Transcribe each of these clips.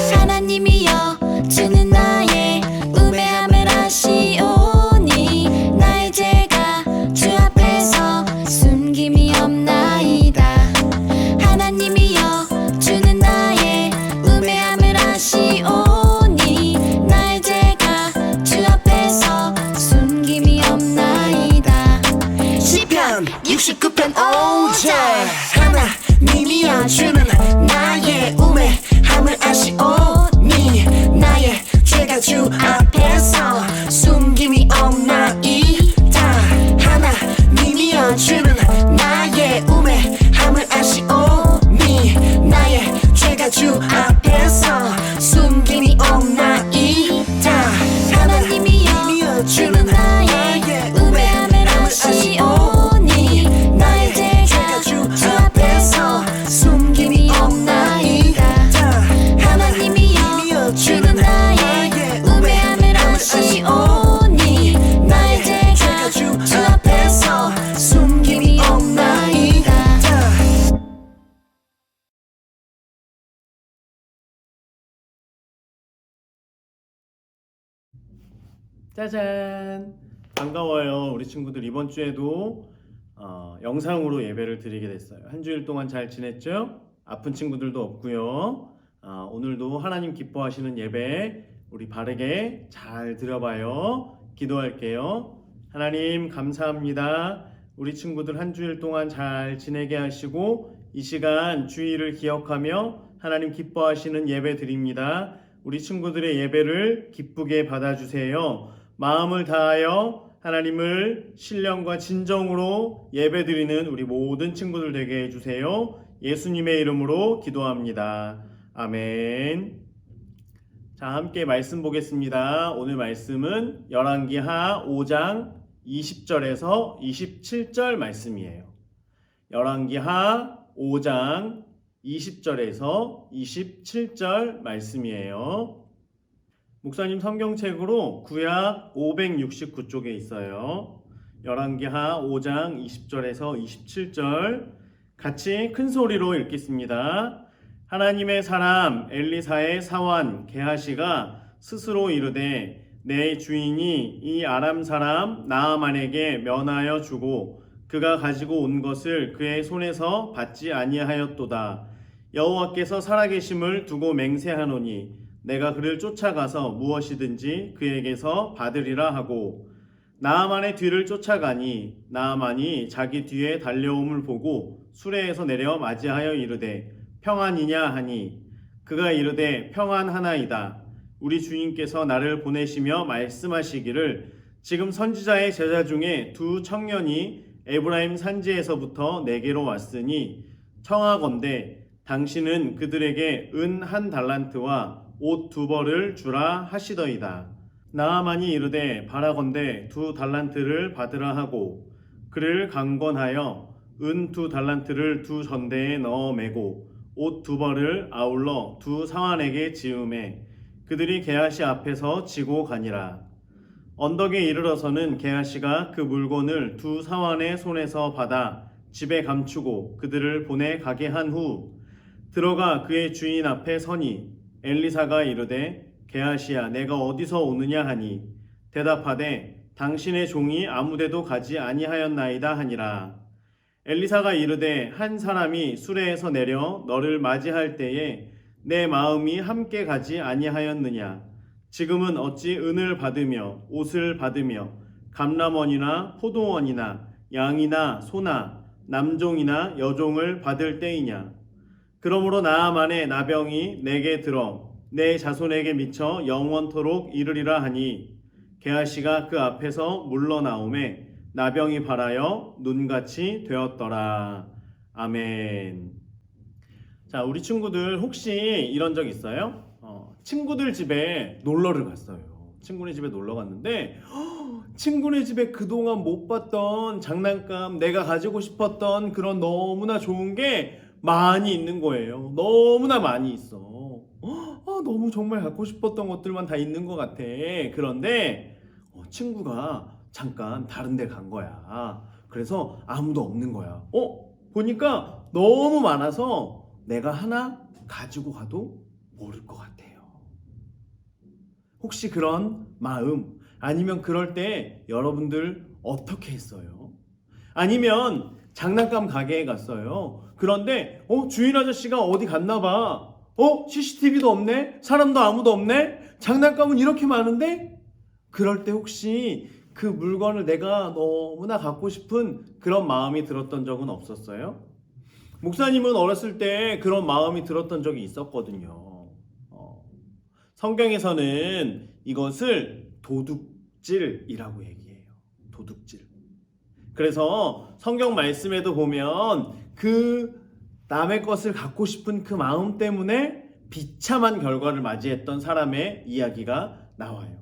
하나님이여 주는 나의 우매함을 아시오니 나의 죄가 주 앞에서 숨김이 없나이다. 하나님이여 주는 나의 우매함을 아시오니 나의 죄가 주 앞에서 숨김이 없나이다. 시편 69편 5절 하나님이여 주는 나의 우매함을 아시오니 나의 죄가 주 앞에서 숨김이 없나이다. 하나님이여 주는 나의 우매함을 아시오니 나의 죄가 주 앞에서 숨김이 없나이다. 하나님이여 주는 나의 우매함을 아시오니 나의 죄가 주 앞에서 숨김이 없나이다. 하나님이여 주는 나의 우매함을 아시오니 나의 죄가 주 앞에서 숨김이 없나이다. 짜잔! 반가워요. 우리 친구들 이번 주에도 영상으로 예배를 드리게 됐어요. 한 주일 동안 잘 지냈죠? 아픈 친구들도 없고요. 오늘도 하나님 기뻐하시는 예배 우리 바르게 잘 드려봐요. 기도할게요. 하나님 감사합니다. 우리 친구들 한 주일 동안 잘 지내게 하시고 이 시간 주일을 기억하며 하나님 기뻐하시는 예배 드립니다. 우리 친구들의 예배를 기쁘게 받아주세요. 마음을 다하여 하나님을 신령과 진정으로 예배드리는 우리 모든 친구들 되게 해주세요. 예수님의 이름으로 기도합니다. 아멘. 자, 함께 말씀 보겠습니다. 오늘 말씀은 열왕기하 5장 20절에서 27절 말씀이에요. 열왕기하 5장 20절에서 27절 말씀이에요. 목사님 성경책으로 구약 569쪽에 있어요. 열왕기하 5장 20절에서 27절 같이 큰 소리로 읽겠습니다. 하나님의 사람 엘리사의 사환 게하시가 스스로 이르되 내 주인이 이 아람 사람 나아만에게 면하여 주고 그가 가지고 온 것을 그의 손에서 받지 아니하였도다. 여호와께서 살아계심을 두고 맹세하노니 내가 그를 쫓아가서 무엇이든지 그에게서 받으리라 하고 나아만의 뒤를 쫓아가니 나아만이 자기 뒤에 달려옴을 보고 수레에서 내려 맞이하여 이르되 평안이냐 하니 그가 이르되 평안하나이다. 우리 주인께서 나를 보내시며 말씀하시기를 지금 선지자의 제자 중에 두 청년이 에브라임 산지에서부터 내게로 왔으니 청하건대 당신은 그들에게 은 1달란트와 옷 2벌을 주라 하시더이다. 나아만이 이르되 바라건대 2달란트를 받으라 하고 그를 강권하여 은 2달란트를 두 전대에 넣어 매고 옷 2벌을 아울러 두 사환에게 지으매 그들이 게하시 앞에서 지고 가니라. 언덕에 이르러서는 게하시가 그 물건을 두 사환의 손에서 받아 집에 감추고 그들을 보내 가게 한 후 들어가 그의 주인 앞에 서니 엘리사가 이르되 게하시야 내가 어디서 오느냐 하니 대답하되 당신의 종이 아무데도 가지 아니하였나이다 하니라. 엘리사가 이르되 한 사람이 수레에서 내려 너를 맞이할 때에 내 마음이 함께 가지 아니하였느냐. 지금은 어찌 은을 받으며 옷을 받으며 감람원이나 포도원이나 양이나 소나 남종이나 여종을 받을 때이냐. 그러므로 나아만의 나병이 내게 들어 내 자손에게 미쳐 영원토록 이르리라 하니 게하시가 그 앞에서 물러나오매 나병이 발하여 눈같이 되었더라. 아멘. 자, 우리 친구들 혹시 이런 적 있어요? 친구들 집에 놀러를 갔어요. 친구네 집에 놀러 갔는데 친구네 집에 그동안 못 봤던 장난감, 내가 가지고 싶었던 그런 너무나 좋은 게 많이 있는 거예요. 너무나 많이 있어. 너무 정말 갖고 싶었던 것들만 다 있는 것 같아. 그런데 친구가 잠깐 다른 데 간 거야. 그래서 아무도 없는 거야. 보니까 너무 많아서 내가 하나 가지고 가도 모를 것 같아요. 혹시 그런 마음, 아니면 그럴 때 여러분들 어떻게 했어요? 아니면 장난감 가게에 갔어요. 그런데 주인 아저씨가 어디 갔나 봐. CCTV도 없네? 사람도 아무도 없네? 장난감은 이렇게 많은데? 그럴 때 혹시 그 물건을 내가 너무나 갖고 싶은 그런 마음이 들었던 적은 없었어요? 목사님은 어렸을 때 그런 마음이 들었던 적이 있었거든요. 성경에서는 이것을 도둑질이라고 얘기해요. 도둑질. 그래서 성경 말씀에도 보면 그 남의 것을 갖고 싶은 그 마음 때문에 비참한 결과를 맞이했던 사람의 이야기가 나와요.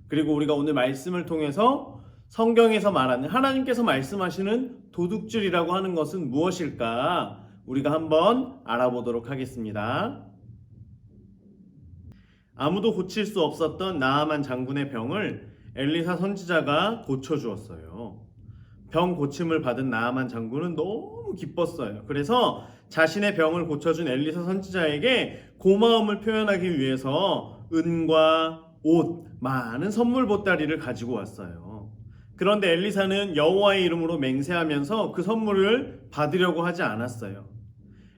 그리고 우리가 오늘 말씀을 통해서 성경에서 말하는, 하나님께서 말씀하시는 도둑질이라고 하는 것은 무엇일까? 우리가 한번 알아보도록 하겠습니다. 아무도 고칠 수 없었던 나아만 장군의 병을 엘리사 선지자가 고쳐주었어요. 병 고침을 받은 나아만 장군은 너무 기뻤어요. 그래서 자신의 병을 고쳐준 엘리사 선지자에게 고마움을 표현하기 위해서 은과 옷, 많은 선물 보따리를 가지고 왔어요. 그런데 엘리사는 여호와의 이름으로 맹세하면서 그 선물을 받으려고 하지 않았어요.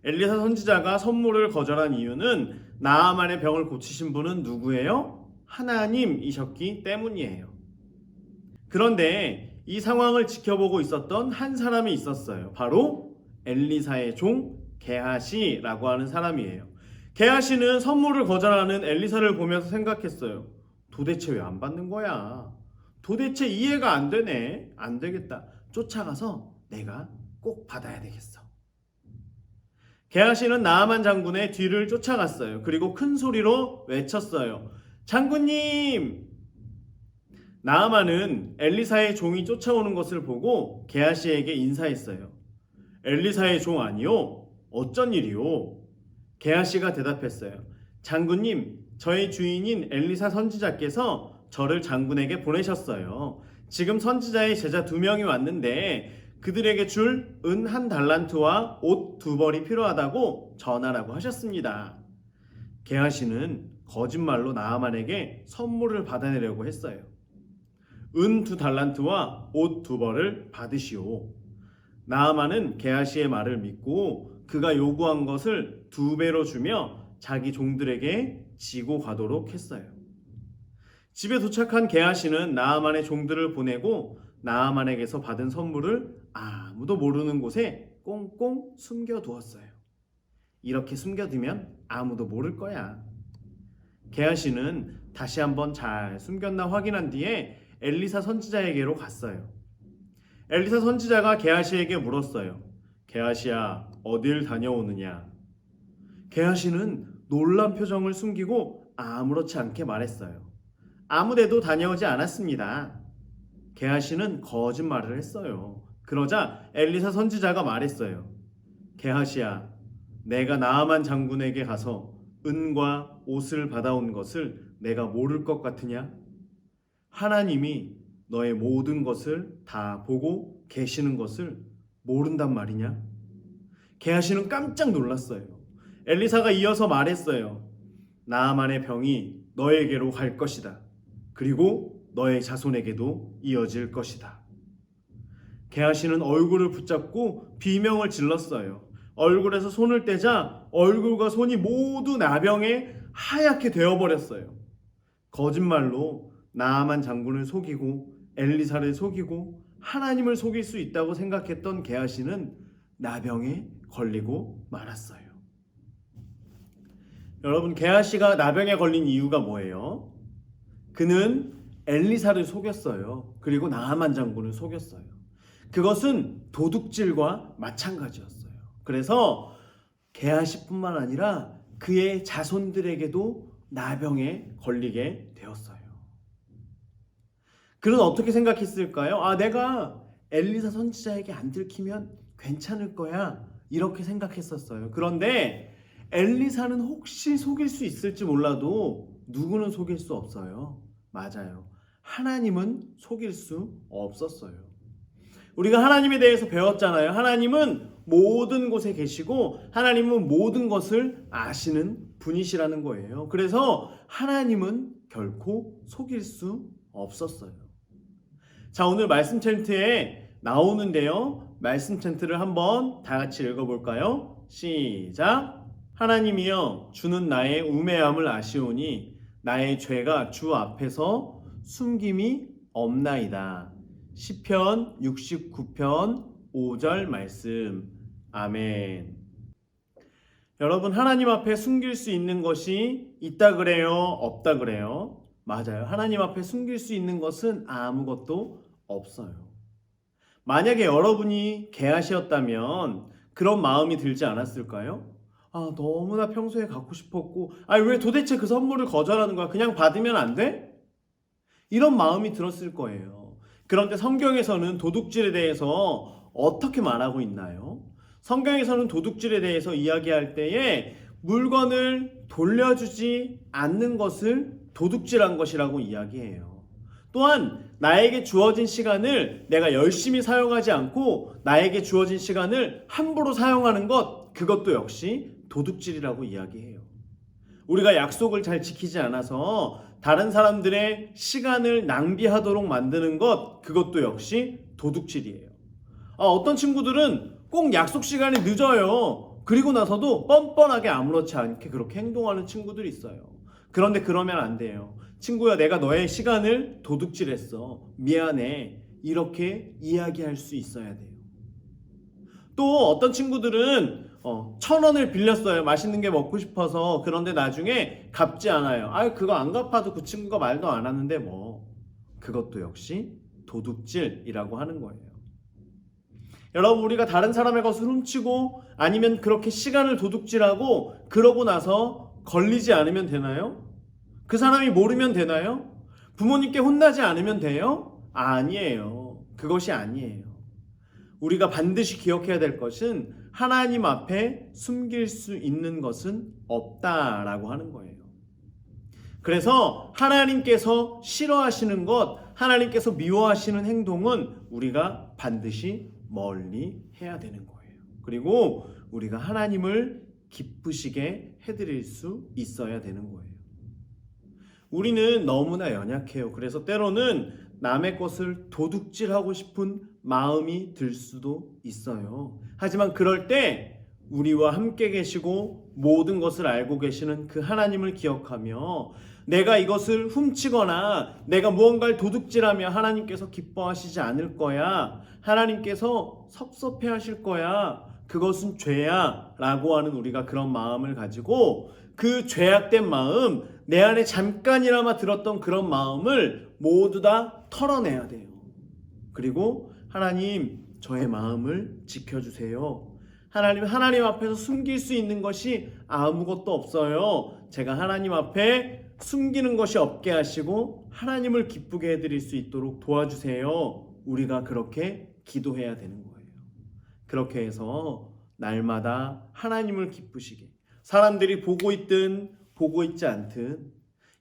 엘리사 선지자가 선물을 거절한 이유는 나아만의 병을 고치신 분은 누구예요? 하나님이셨기 때문이에요. 그런데 이 상황을 지켜보고 있었던 한 사람이 있었어요. 바로 엘리사의 종 게하시라고 하는 사람이에요. 게하시는 선물을 거절하는 엘리사를 보면서 생각했어요. 도대체 왜 안 받는 거야? 도대체 이해가 안 되네. 안 되겠다. 쫓아가서 내가 꼭 받아야 되겠어. 게하시는 나아만 장군의 뒤를 쫓아갔어요. 그리고 큰 소리로 외쳤어요. 장군님! 나아만은 엘리사의 종이 쫓아오는 것을 보고 게하시에게 인사했어요. 엘리사의 종 아니요? 어쩐 일이요? 게하시가 대답했어요. 장군님, 저의 주인인 엘리사 선지자께서 저를 장군에게 보내셨어요. 지금 선지자의 제자 2명이 왔는데 그들에게 줄 은 1달란트와 옷 2벌이 필요하다고 전하라고 하셨습니다. 게하시는 거짓말로 나아만에게 선물을 받아내려고 했어요. 은 2달란트와 옷 2벌을 받으시오. 나아만은 게하시의 말을 믿고 그가 요구한 것을 2배로 주며 자기 종들에게 지고 가도록 했어요. 집에 도착한 게하시는 나아만의 종들을 보내고 나아만에게서 받은 선물을 아무도 모르는 곳에 꽁꽁 숨겨두었어요. 이렇게 숨겨두면 아무도 모를 거야. 게하시는 다시 한번 잘 숨겼나 확인한 뒤에 엘리사 선지자에게로 갔어요. 엘리사 선지자가 게하시에게 물었어요. 게하시야, 어딜 다녀오느냐? 게하시는 놀란 표정을 숨기고 아무렇지 않게 말했어요. 아무데도 다녀오지 않았습니다. 게하시는 거짓말을 했어요. 그러자 엘리사 선지자가 말했어요. 게하시야, 내가 나아만 장군에게 가서 은과 옷을 받아온 것을 내가 모를 것 같으냐? 하나님이 너의 모든 것을 다 보고 계시는 것을 모른단 말이냐? 게하시는 깜짝 놀랐어요. 엘리사가 이어서 말했어요. 나아만의 병이 너에게로 갈 것이다. 그리고 너의 자손에게도 이어질 것이다. 게하시는 얼굴을 붙잡고 비명을 질렀어요. 얼굴에서 손을 떼자 얼굴과 손이 모두 나병에 하얗게 되어버렸어요. 거짓말로 나아만 장군을 속이고 엘리사를 속이고 하나님을 속일 수 있다고 생각했던 게하시는 나병에 걸리고 말았어요. 여러분, 게하시가 나병에 걸린 이유가 뭐예요? 그는 엘리사를 속였어요. 그리고 나아만 장군을 속였어요. 그것은 도둑질과 마찬가지였어요. 그래서 게하시뿐만 아니라 그의 자손들에게도 나병에 걸리게 되었어요. 그는 어떻게 생각했을까요? 내가 엘리사 선지자에게 안 들키면 괜찮을 거야. 이렇게 생각했었어요. 그런데 엘리사는 혹시 속일 수 있을지 몰라도 누구는 속일 수 없어요. 맞아요. 하나님은 속일 수 없었어요. 우리가 하나님에 대해서 배웠잖아요. 하나님은 모든 곳에 계시고 하나님은 모든 것을 아시는 분이시라는 거예요. 그래서 하나님은 결코 속일 수 없었어요. 자, 오늘 말씀 챈트에 나오는데요. 말씀 챈트를 한번 다 같이 읽어볼까요? 시작! 하나님이여 주는 나의 우매함을 아시오니 나의 죄가 주 앞에서 숨김이 없나이다. 시편 69편 5절 말씀. 아멘. 여러분, 하나님 앞에 숨길 수 있는 것이 있다 그래요? 없다 그래요? 맞아요. 하나님 앞에 숨길 수 있는 것은 아무것도 없어요. 만약에 여러분이 개아시였다면 그런 마음이 들지 않았을까요? 아, 너무나 평소에 갖고 싶었고, 왜 도대체 그 선물을 거절하는 거야? 그냥 받으면 안 돼? 이런 마음이 들었을 거예요. 그런데 성경에서는 도둑질에 대해서 어떻게 말하고 있나요? 성경에서는 도둑질에 대해서 이야기할 때에 물건을 돌려주지 않는 것을 도둑질한 것이라고 이야기해요. 또한 나에게 주어진 시간을 내가 열심히 사용하지 않고 나에게 주어진 시간을 함부로 사용하는 것, 그것도 역시 도둑질이라고 이야기해요. 우리가 약속을 잘 지키지 않아서 다른 사람들의 시간을 낭비하도록 만드는 것, 그것도 역시 도둑질이에요. 어떤 친구들은 꼭 약속 시간이 늦어요. 그리고 나서도 뻔뻔하게 아무렇지 않게 그렇게 행동하는 친구들이 있어요. 그런데 그러면 안 돼요. 친구야, 내가 너의 시간을 도둑질했어. 미안해. 이렇게 이야기할 수 있어야 돼요. 또 어떤 친구들은 1,000원을 빌렸어요. 맛있는 게 먹고 싶어서. 그런데 나중에 갚지 않아요. 그거 안 갚아도 그 친구가 말도 안 하는데 뭐. 그것도 역시 도둑질이라고 하는 거예요. 여러분, 우리가 다른 사람의 것을 훔치고 아니면 그렇게 시간을 도둑질하고 그러고 나서 걸리지 않으면 되나요? 그 사람이 모르면 되나요? 부모님께 혼나지 않으면 돼요? 아니에요. 그것이 아니에요. 우리가 반드시 기억해야 될 것은 하나님 앞에 숨길 수 있는 것은 없다라고 하는 거예요. 그래서 하나님께서 싫어하시는 것, 하나님께서 미워하시는 행동은 우리가 반드시 멀리 해야 되는 거예요. 그리고 우리가 하나님을 기쁘시게 해드릴 수 있어야 되는 거예요. 우리는 너무나 연약해요. 그래서 때로는 남의 것을 도둑질하고 싶은 마음이 들 수도 있어요. 하지만 그럴 때 우리와 함께 계시고 모든 것을 알고 계시는 그 하나님을 기억하며 내가 이것을 훔치거나 내가 무언가를 도둑질하며 하나님께서 기뻐하시지 않을 거야. 하나님께서 섭섭해 하실 거야. 그것은 죄야 라고 하는 우리가 그런 마음을 가지고 그 죄악된 마음, 내 안에 잠깐이나마 들었던 그런 마음을 모두 다 털어내야 돼요. 그리고 하나님, 저의 마음을 지켜주세요. 하나님 앞에서 숨길 수 있는 것이 아무것도 없어요. 제가 하나님 앞에 숨기는 것이 없게 하시고 하나님을 기쁘게 해드릴 수 있도록 도와주세요. 우리가 그렇게 기도해야 되는 거예요. 그렇게 해서 날마다 하나님을 기쁘시게, 사람들이 보고 있든 보고 있지 않든,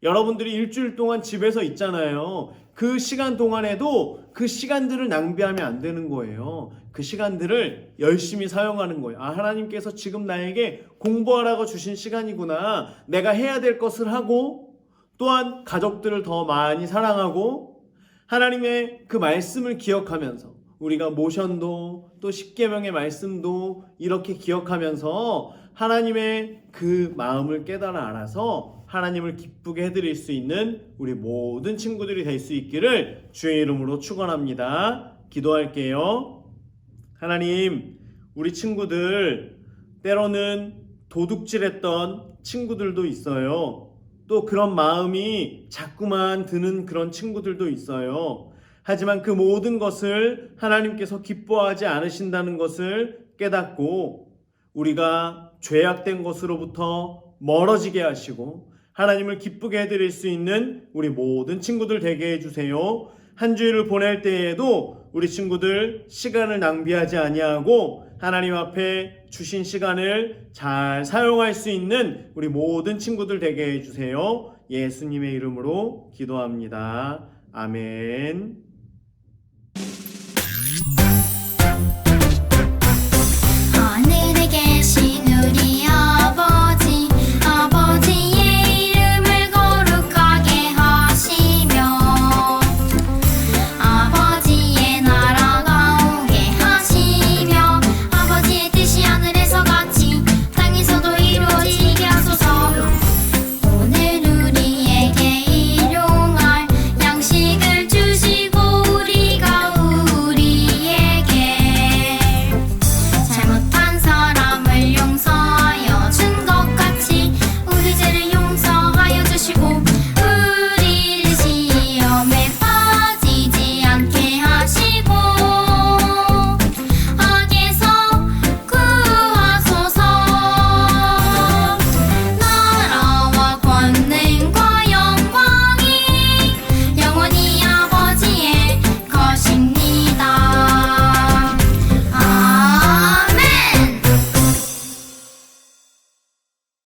여러분들이 일주일 동안 집에서 있잖아요. 그 시간 동안에도 그 시간들을 낭비하면 안 되는 거예요. 그 시간들을 열심히 사용하는 거예요. 하나님께서 지금 나에게 공부하라고 주신 시간이구나. 내가 해야 될 것을 하고, 또한 가족들을 더 많이 사랑하고, 하나님의 그 말씀을 기억하면서 우리가 모션도 또 십계명의 말씀도 이렇게 기억하면서 하나님의 그 마음을 깨달아 알아서 하나님을 기쁘게 해드릴 수 있는 우리 모든 친구들이 될 수 있기를 주의 이름으로 축원합니다. 기도할게요. 하나님, 우리 친구들 때로는 도둑질했던 친구들도 있어요. 또 그런 마음이 자꾸만 드는 그런 친구들도 있어요. 하지만 그 모든 것을 하나님께서 기뻐하지 않으신다는 것을 깨닫고 우리가 죄악된 것으로부터 멀어지게 하시고 하나님을 기쁘게 해드릴 수 있는 우리 모든 친구들 되게 해주세요. 한 주일을 보낼 때에도 우리 친구들 시간을 낭비하지 아니하고 하나님 앞에 주신 시간을 잘 사용할 수 있는 우리 모든 친구들 되게 해주세요. 예수님의 이름으로 기도합니다. 아멘.